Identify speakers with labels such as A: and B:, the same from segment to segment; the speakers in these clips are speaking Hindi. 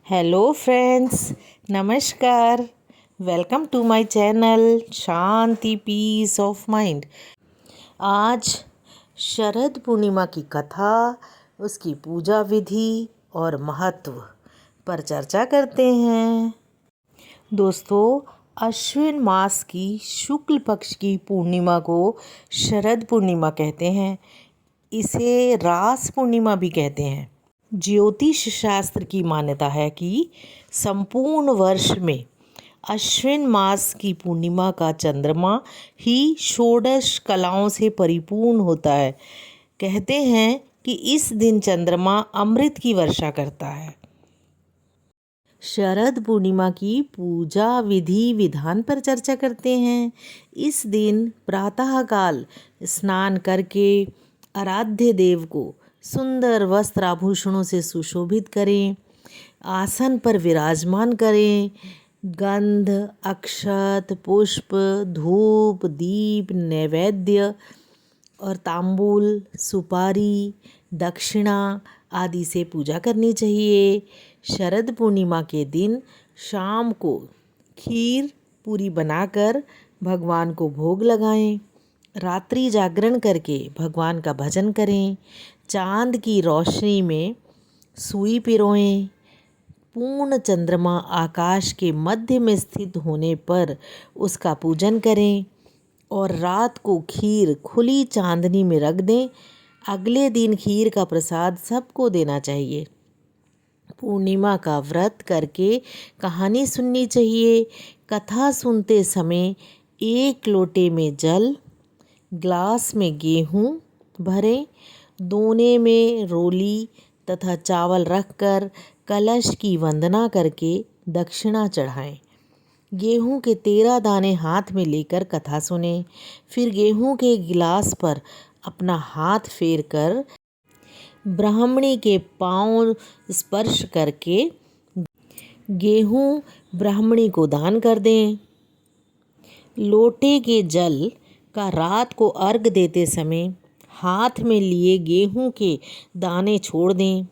A: हेलो फ्रेंड्स, नमस्कार। Welcome to my channel Shanti peace of mind. आज शरद पूर्णिमा की कथा, उसकी पूजा विधि और महत्व पर चर्चा करते हैं। दोस्तों, अश्विन मास की शुक्ल पक्ष की पूर्णिमा को शरद पूर्णिमा कहते हैं। इसे रास पूर्णिमा भी कहते हैं। ज्योतिष शास्त्र की मान्यता है कि संपूर्ण वर्ष में अश्विन मास की पूर्णिमा का चंद्रमा ही षोडश कलाओं से परिपूर्ण होता है। कहते हैं कि इस दिन चंद्रमा अमृत की वर्षा करता है। शरद पूर्णिमा की पूजा विधि विधान पर चर्चा करते हैं। इस दिन प्रातःकाल स्नान करके आराध्य देव को सुंदर वस्त्र आभूषणों से सुशोभित करें, आसन पर विराजमान करें, गंध, अक्षत, पुष्प, धूप, दीप, नैवेद्य और तांबूल, सुपारी, दक्षिणा आदि से पूजा करनी चाहिए। शरद पूर्णिमा के दिन शाम को खीर पूरी बनाकर भगवान को भोग लगाएं। रात्रि जागरण करके भगवान का भजन करें। चांद की रोशनी में सुई पिरोएं। पूर्ण चंद्रमा आकाश के मध्य में स्थित होने पर उसका पूजन करें और रात को खीर खुली चांदनी में रख दें। अगले दिन खीर का प्रसाद सबको देना चाहिए। पूर्णिमा का व्रत करके कहानी सुननी चाहिए। कथा सुनते समय 1 लोटे में जल, ग्लास में गेहूँ भरें, दोने में रोली तथा चावल रखकर कलश की वंदना करके दक्षिणा चढ़ाएं। गेहूं के 13 दाने हाथ में लेकर कथा सुनें। फिर गेहूं के गिलास पर अपना हाथ फेर कर ब्राह्मणी के पांव स्पर्श करके गेहूं ब्राह्मणी को दान कर दें। लोटे के जल का रात को अर्घ देते समय हाथ में लिए गेहूं के दाने छोड़ दें।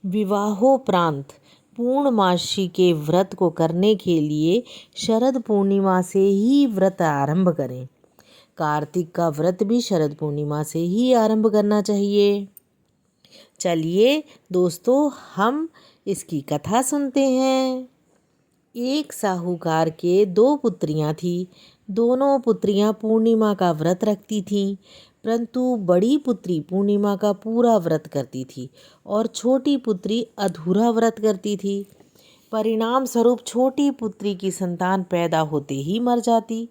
A: विवाहोपरांत पूर्णमासी के व्रत को करने के लिए शरद पूर्णिमा से ही व्रत आरंभ करें। कार्तिक का व्रत भी शरद पूर्णिमा से ही आरंभ करना चाहिए। चलिए दोस्तों, हम इसकी कथा सुनते हैं। एक साहूकार के 2 पुत्रियां थीं। दोनों पुत्रियां पूर्णिमा का व्रत रखती थीं, परंतु बड़ी पुत्री पूर्णिमा का पूरा व्रत करती थी और छोटी पुत्री अधूरा व्रत करती थी। परिणाम स्वरूप छोटी पुत्री की संतान पैदा होते ही मर जाती।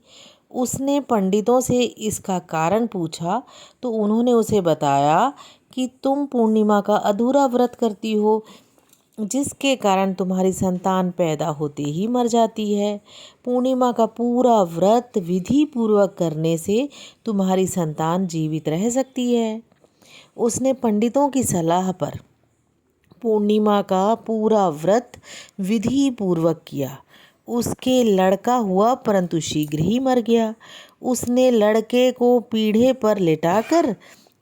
A: उसने पंडितों से इसका कारण पूछा तो उन्होंने उसे बताया कि तुम पूर्णिमा का अधूरा व्रत करती हो, जिसके कारण तुम्हारी संतान पैदा होते ही मर जाती है। पूर्णिमा का पूरा व्रत विधि पूर्वक करने से तुम्हारी संतान जीवित रह सकती है। उसने पंडितों की सलाह पर पूर्णिमा का पूरा व्रत विधि पूर्वक किया। उसके लड़का हुआ, परंतु शीघ्र ही मर गया। उसने लड़के को पीढ़े पर लेटाकर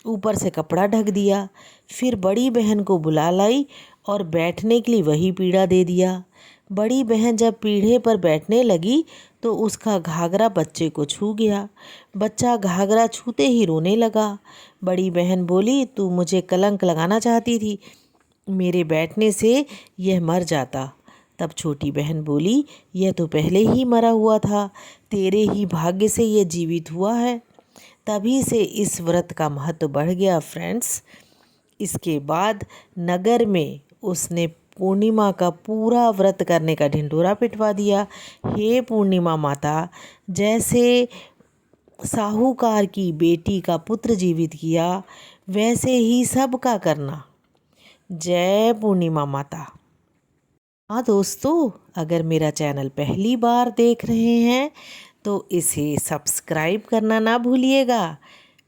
A: ऊपर से कपड़ा ढक दिया। फिर बड़ी बहन को बुला लाई और बैठने के लिए वही पीढ़ा दे दिया। बड़ी बहन जब पीढ़े पर बैठने लगी तो उसका घाघरा बच्चे को छू गया। बच्चा घाघरा छूते ही रोने लगा। बड़ी बहन बोली, तू मुझे कलंक लगाना चाहती थी, मेरे बैठने से यह मर जाता। तब छोटी बहन बोली, यह तो पहले ही मरा हुआ था, तेरे ही भाग्य से यह जीवित हुआ है। तभी से इस व्रत का महत्व बढ़ गया फ्रेंड्स। इसके बाद नगर में उसने पूर्णिमा का पूरा व्रत करने का ढिंढोरा पिटवा दिया। हे पूर्णिमा माता, जैसे साहूकार की बेटी का पुत्र जीवित किया, वैसे ही सबका करना। जय पूर्णिमा माता। हाँ दोस्तों, अगर मेरा चैनल पहली बार देख रहे हैं तो इसे सब्सक्राइब करना ना भूलिएगा।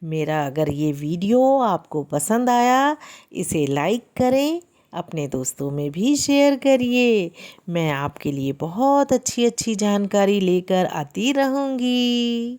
A: मेरा अगर ये वीडियो आपको पसंद आया, इसे लाइक करें, अपने दोस्तों में भी शेयर करिए। मैं आपके लिए बहुत अच्छी अच्छी जानकारी लेकर आती रहूँगी।